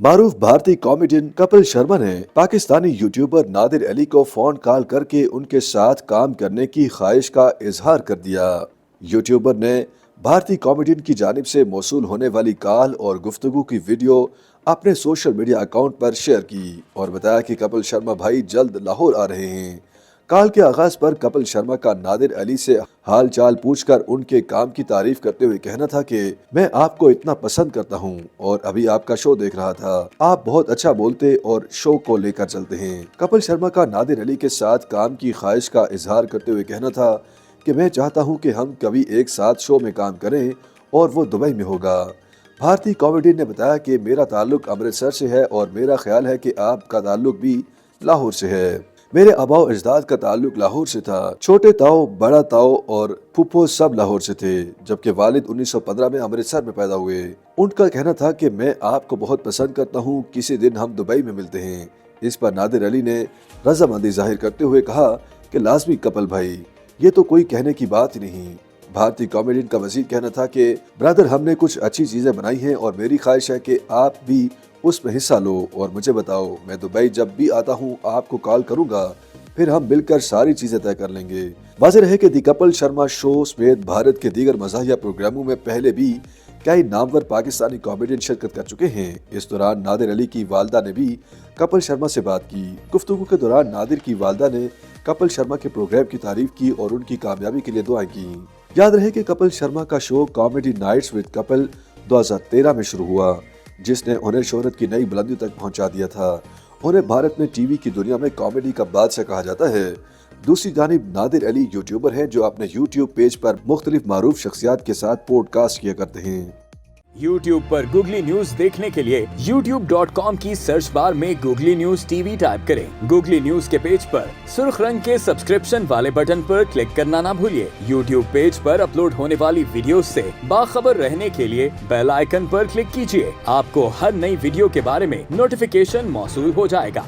मारूफ भारतीय कॉमेडियन कपिल शर्मा ने पाकिस्तानी यूट्यूबर नादिर अली को फोन कॉल करके उनके साथ काम करने की ख्वाहिश का इजहार कर दिया। यूट्यूबर ने भारतीय कॉमेडियन की जानिब से मौसूल होने वाली कॉल और गुफ्तगू की वीडियो अपने सोशल मीडिया अकाउंट पर शेयर की और बताया कि कपिल शर्मा भाई जल्द लाहौर आ रहे हैं। कॉल के आगाज पर कपिल शर्मा का नादिर अली से हाल चाल पूछकर उनके काम की तारीफ करते हुए कहना था कि मैं आपको इतना पसंद करता हूं और अभी आपका शो देख रहा था, आप बहुत अच्छा बोलते और शो को लेकर चलते हैं। कपिल शर्मा का नादिर अली के साथ काम की ख्वाहिश का इजहार करते हुए कहना था कि मैं चाहता हूं कि हम कभी एक साथ शो में काम करें और वो दुबई में होगा। भारतीय कॉमेडियन ने बताया कि मेरा ताल्लुक अमृतसर से है और मेरा ख्याल है कि आपका ताल्लुक भी लाहौर से है। मेरे आबाओ अजदाद का ताल्लुक लाहौर से था। छोटे ताऊ, बड़ा ताऊ और फूफो सब लाहौर से थे, जबकि वालिद 1915 में अमृतसर में पैदा हुए। उनका कहना था कि मैं आपको बहुत पसंद करता हूँ, किसी दिन हम दुबई में मिलते हैं। इस पर नादिर अली ने रजामंदी जाहिर करते हुए कहा कि लाजमी कपिल भाई, ये तो कोई कहने की बात ही नहीं। भारतीय कॉमेडियन का मजीद कहना था कि ब्रदर, हमने कुछ अच्छी चीजें बनाई हैं और मेरी ख्वाहिश है कि आप भी उसमें हिस्सा लो और मुझे बताओ। मैं दुबई जब भी आता हूँ आपको कॉल करूंगा, फिर हम मिलकर सारी चीजें तय कर लेंगे। वाज़ेह है कि दी कपिल शर्मा शो समेत भारत के दीगर मज़ाहिया प्रोग्रामों में पहले भी कई नामवर पाकिस्तानी कॉमेडियन शिरकत कर चुके हैं। इस दौरान नादिर अली की वालदा ने भी कपिल शर्मा से बात की। गुफ्तगू के दौरान नादिर की वालदा ने कपिल शर्मा के प्रोग्राम की तारीफ की और उनकी कामयाबी के लिए दुआएं की। याद रहे कि कपिल शर्मा का show comedy nights with Kapil 2013 में शुरू हुआ, जिसने उन्हें शोहरत की नई बुलंदी तक पहुंचा दिया था। उन्हें भारत में टीवी की दुनिया में कॉमेडी का बादशाह कहा जाता है। दूसरी जानिब नादिर अली यूट्यूबर हैं जो अपने यूट्यूब पेज पर मुख्तलिफ मारूफ शख्सियात के साथ पॉडकास्ट किया करते हैं। YouTube पर गूगली न्यूज देखने के लिए youtube.com की सर्च बार में गूगली न्यूज टीवी टाइप करें। गूगली न्यूज के पेज पर सुर्ख रंग के सब्सक्रिप्शन वाले बटन पर क्लिक करना ना भूलिए। YouTube पेज पर अपलोड होने वाली वीडियोस से बाखबर रहने के लिए बेल आइकन पर क्लिक कीजिए। आपको हर नई वीडियो के बारे में नोटिफिकेशन मौसूल हो जाएगा।